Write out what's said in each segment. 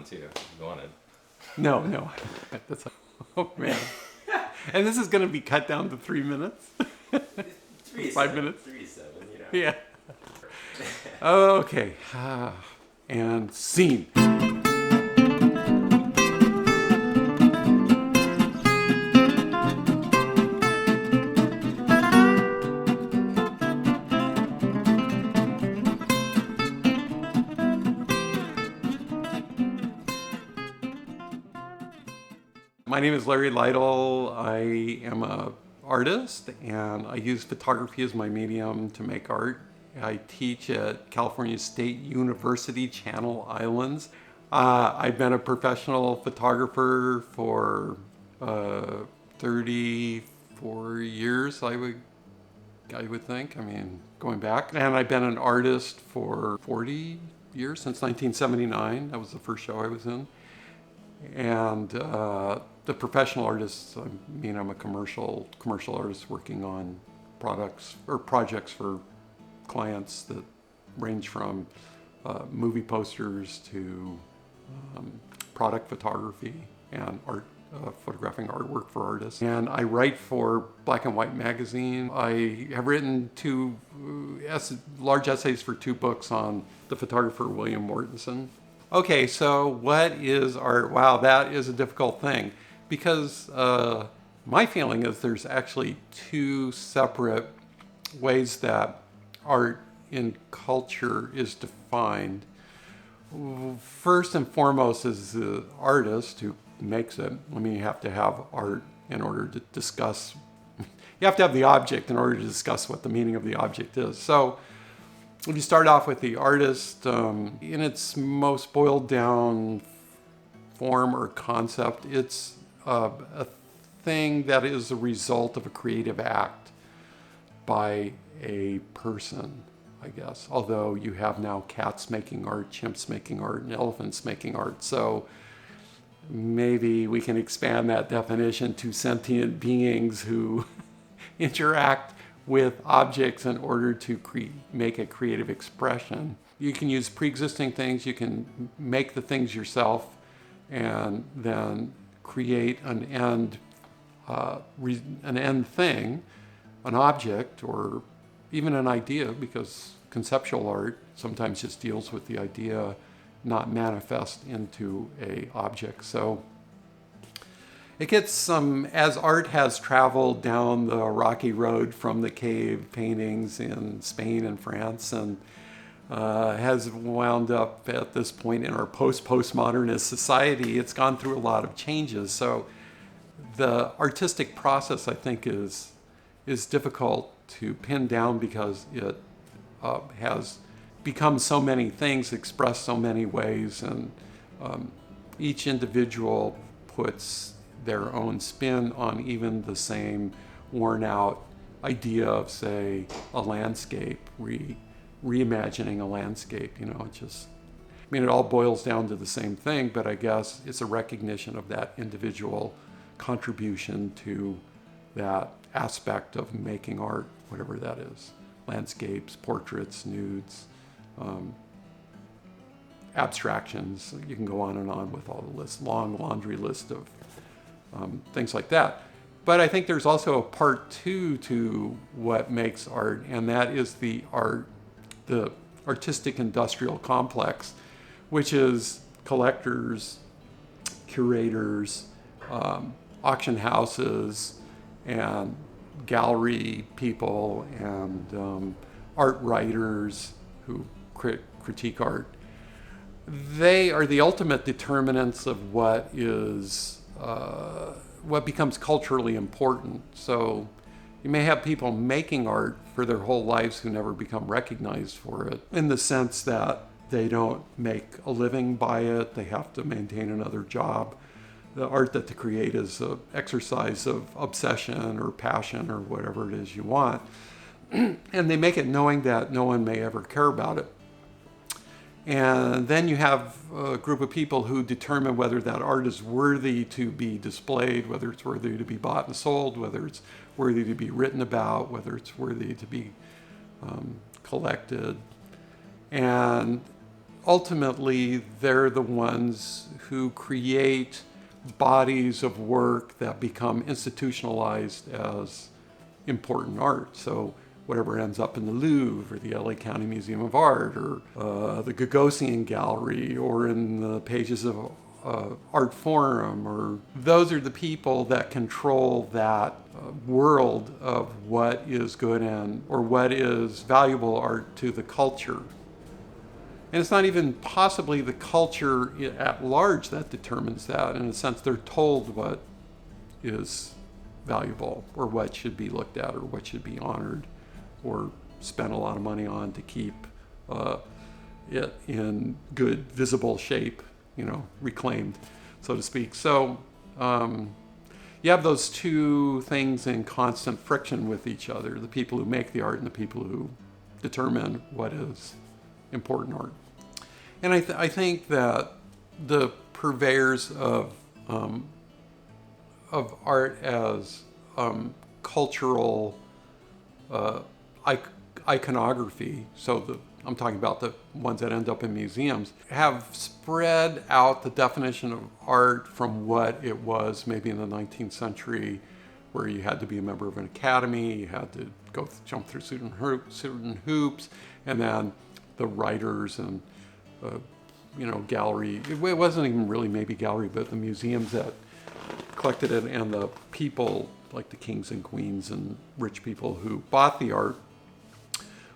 one too, if you wanted. No. That's, oh, man. And this is going to be cut down to 3 minutes? 5 minutes? 3-7, Yeah. Okay. And scene. My name is Larry Lytle. I am an artist, and I use photography as my medium to make art. I teach at California State University, Channel Islands. I've been a professional photographer for 34 years, I would think. I mean, going back. And I've been an artist for 40 years, since 1979. That was the first show I was in. And the professional artists, I mean, I'm a commercial artist working on products or projects for clients that range from movie posters to product photography and art, photographing artwork for artists. And I write for Black and White magazine. I have written two large essays for 2 books on the photographer William Mortensen. Okay, so what is art? Wow, that is a difficult thing, because my feeling is there's actually 2 separate ways that art in culture is defined. First and foremost is the artist who makes it. I mean, you have to have art in order to discuss, you have to have the object in order to discuss what the meaning of the object is. So if you start off with the artist, in its most boiled down form or concept, it's a thing that is a result of a creative act by a person, I guess. Although you have now cats making art, chimps making art, and elephants making art. So maybe we can expand that definition to sentient beings who interact with objects in order to make a creative expression. You can use pre-existing things, you can make the things yourself, and then create an end thing, an object, or even an idea, because conceptual art sometimes just deals with the idea, not manifest into a object. So it gets as art has traveled down the rocky road from the cave paintings in Spain and France, and has wound up at this point in our postmodernist society, it's gone through a lot of changes. So the artistic process, I think, is difficult to pin down, because it has become so many things, expressed so many ways, and each individual puts their own spin on even the same worn out idea of, say, a landscape, reimagining a landscape. It all boils down to the same thing, but I guess it's a recognition of that individual contribution to that aspect of making art, whatever that is. Landscapes, portraits, nudes, abstractions. You can go on and on with all the lists, long laundry list of things like that. But I think there's also a part 2 to what makes art, and that is the artistic industrial complex, which is collectors, curators, auction houses, and gallery people, and art writers who critique art. They are the ultimate determinants of what becomes culturally important. So you may have people making art for their whole lives who never become recognized for it, in the sense that they don't make a living by it, they have to maintain another job. The art that they create is an exercise of obsession or passion or whatever it is you want. And they make it knowing that no one may ever care about it. And then you have a group of people who determine whether that art is worthy to be displayed, whether it's worthy to be bought and sold, whether it's worthy to be written about, whether it's worthy to be collected. And ultimately, they're the ones to create bodies of work that become institutionalized as important art. So whatever ends up in the Louvre or the LA County Museum of Art or the Gagosian Gallery or in the pages of Art Forum, or those are the people that control that world of what is good and or what is valuable art to the culture. And it's not even possibly the culture at large that determines that. In a sense, they're told what is valuable or what should be looked at or what should be honored or spent a lot of money on to keep it in good, visible shape, reclaimed, so to speak. So you have those two things in constant friction with each other, the people who make the art and the people who determine what is important art. And I think that the purveyors of art as cultural iconography, so I'm talking about the ones that end up in museums, have spread out the definition of art from what it was maybe in the 19th century, where you had to be a member of an academy, you had to jump through certain hoops, and then the writers and gallery. It wasn't even really maybe gallery, but the museums that collected it and the people like the kings and queens and rich people who bought the art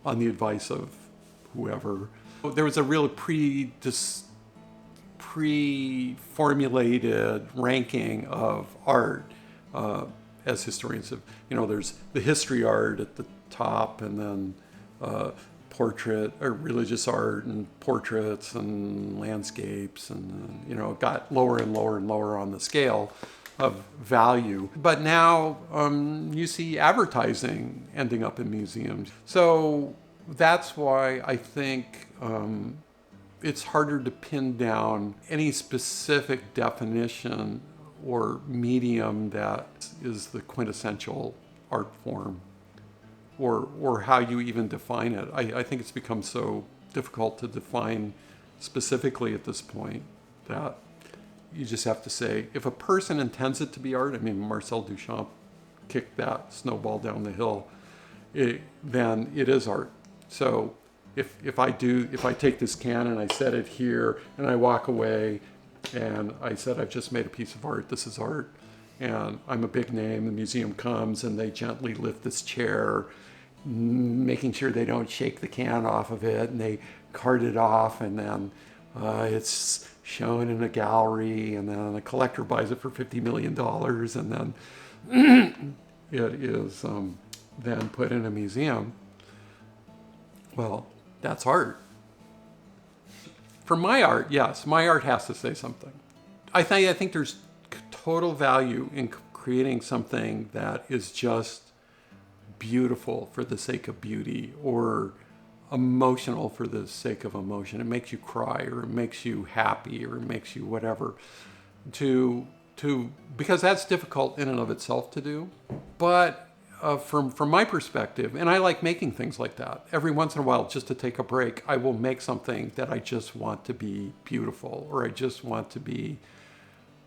on the advice of whoever. There was a real pre-formulated ranking of art as historians have. There's the history art at the top, and then portrait or religious art and portraits and landscapes, and it got lower and lower and lower on the scale of value. But now you see advertising ending up in museums. So that's why I think it's harder to pin down any specific definition or medium that is the quintessential art form, or how you even define it. I think it's become so difficult to define specifically at this point that you just have to say, if a person intends it to be art, Marcel Duchamp kicked that snowball down the hill, then it is art. So if I take this can and I set it here and I walk away and I said, I've just made a piece of art, this is art, and I'm a big name, the museum comes and they gently lift this chair, making sure they don't shake the can off of it, and they cart it off, and then it's shown in a gallery, and then a collector buys it for $50 million, and then it is then put in a museum. Well, that's art. For my art, yes, my art has to say something. I think there's total value in creating something that is just beautiful for the sake of beauty, or emotional for the sake of emotion. It makes you cry, or it makes you happy, or it makes you whatever. Because that's difficult in and of itself to do. But from my perspective, and I like making things like that. Every once in a while, just to take a break, I will make something that I just want to be beautiful, or I just want to be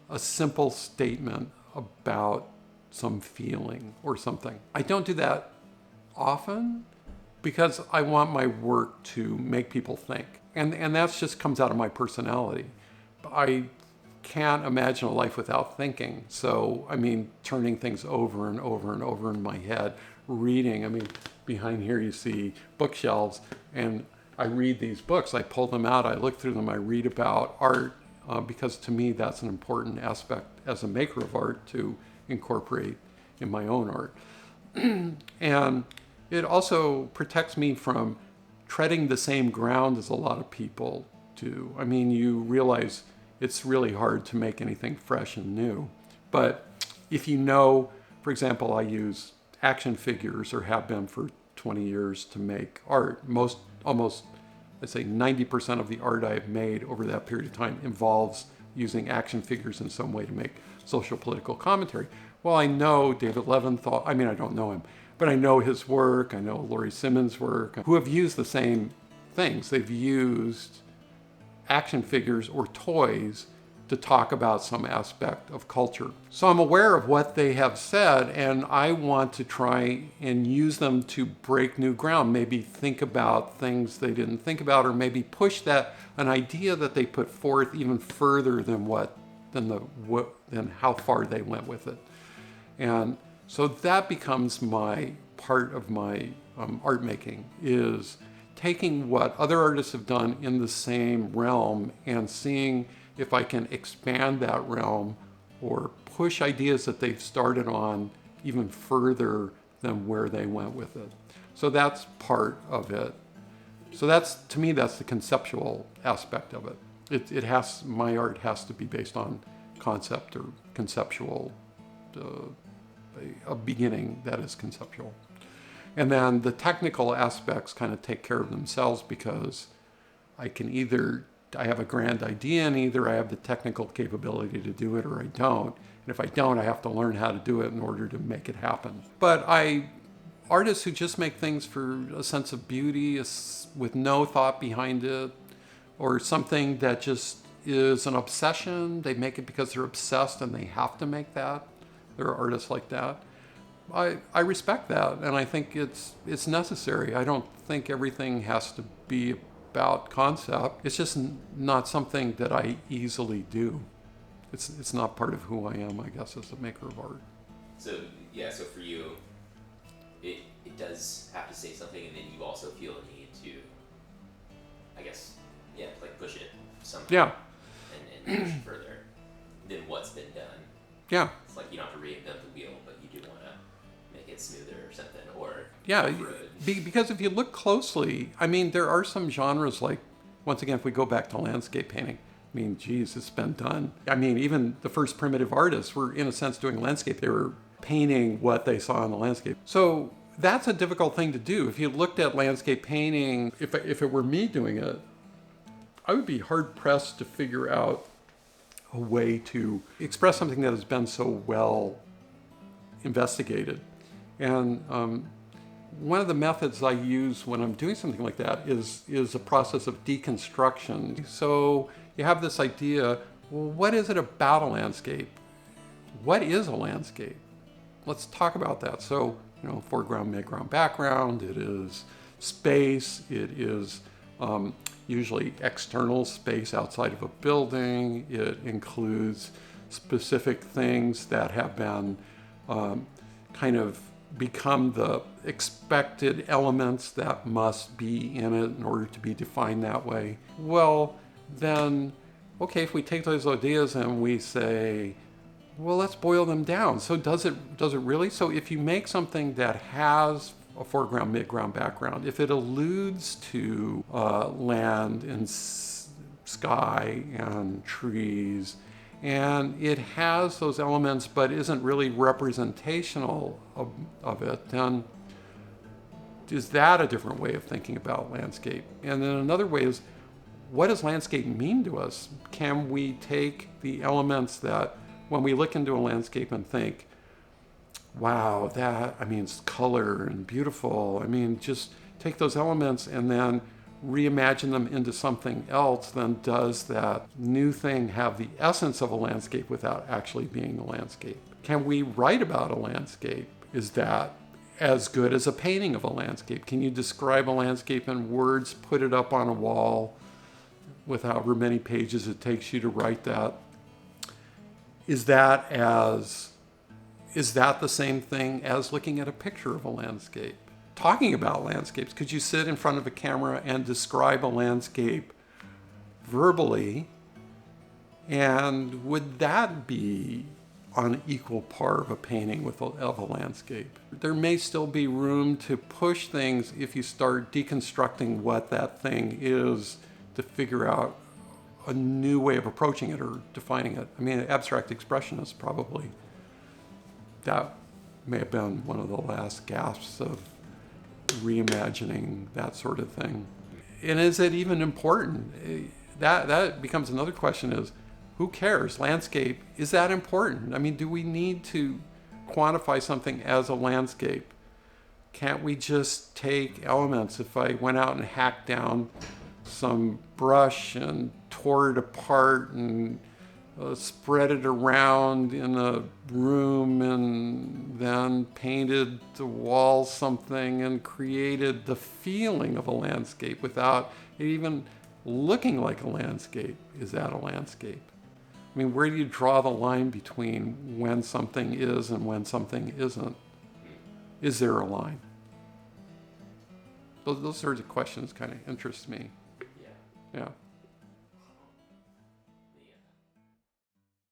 a simple statement about some feeling or something. I don't do that often because I want my work to make people think. And that just comes out of my personality. I can't imagine a life without thinking. So, turning things over and over and over in my head, reading. Behind here you see bookshelves, and I read these books. I pull them out, I look through them, I read about art, because to me that's an important aspect as a maker of art to incorporate in my own art. And it also protects me from treading the same ground as a lot of people do. You realize it's really hard to make anything fresh and new. But if for example, I use action figures, or have been for 20 years, to make art. Almost, I'd say 90% of the art I've made over that period of time involves using action figures in some way to make social political commentary. Well, I know David Leventhal, I don't know him, but I know his work, I know Laurie Simmons' work, who have used the same things. They've used action figures or toys to talk about some aspect of culture. So I'm aware of what they have said, and I want to try and use them to break new ground, maybe think about things they didn't think about, or maybe push an idea that they put forth even further than how far they went with it. And so that becomes my part of my art making, is taking what other artists have done in the same realm and seeing if I can expand that realm or push ideas that they've started on even further than where they went with it. So that's part of it. So to me, that's the conceptual aspect of it. My art has to be based on concept or conceptual, a beginning that is conceptual. And then the technical aspects kind of take care of themselves, because I have a grand idea, and either I have the technical capability to do it or I don't. And if I don't, I have to learn how to do it in order to make it happen. But artists who just make things for a sense of beauty with no thought behind it, or something that just is an obsession, they make it because they're obsessed and they have to make that. There are artists like that. I respect that, and I think it's necessary. I don't think everything has to be about concept. It's just not something that I easily do. It's not part of who I am, I guess, as a maker of art. So for you, it does have to say something, and then you also feel a need to, I guess, like push it somehow. Yeah. And push it further than what's been done. Yeah. It's like you don't have to reinvent the wheel, but you do want to make it smoother or something, or because if you look closely, I mean, there are some genres, like, once again, if we go back to landscape painting, I mean, geez, it's been done. I mean, even the first primitive artists were, in a sense, doing landscape. They were painting what they saw in the landscape. So that's a difficult thing to do. If you looked at landscape painting, if it were me doing it, I would be hard-pressed to figure out a way to express something that has been so well investigated. And one of the methods I use when I'm doing something like that is a process of deconstruction. So you have this idea, well, what is it about a landscape? What is a landscape? Let's talk about that. So, foreground, midground, background. It is space. It is usually external space outside of a building. It includes specific things that have been kind of become the expected elements that must be in it in order to be defined that way. Well, then, okay, if we take those ideas and we say, well, let's boil them down. So does it really? So if you make something that has a foreground, midground, background, if it alludes to land and sky and trees, and it has those elements but isn't really representational of it, then is that a different way of thinking about landscape? And then another way is, what does landscape mean to us? Can we take the elements that, when we look into a landscape and think, wow, it's color and beautiful. Just take those elements and then reimagine them into something else. Then does that new thing have the essence of a landscape without actually being a landscape? Can we write about a landscape? Is that as good as a painting of a landscape? Can you describe a landscape in words, put it up on a wall with however many pages it takes you to write that? Is that the same thing as looking at a picture of a landscape? Talking about landscapes, could you sit in front of a camera and describe a landscape verbally? And would that be on equal par of a painting of a landscape? There may still be room to push things if you start deconstructing what that thing is to figure out a new way of approaching it or defining it. Abstract expressionists probably, that may have been one of the last gasps of reimagining that sort of thing. And is it even important? That becomes another question, is who cares? Landscape, is that important? Do we need to quantify something as a landscape? Can't we just take elements? If I went out and hacked down some brush and tore it apart and spread it around in a room and then painted the walls something and created the feeling of a landscape without it even looking like a landscape. Is that a landscape? I mean, where do you draw the line between when something is and when something isn't? Is there a line? Those sorts of questions kind of interest me. Yeah. Yeah.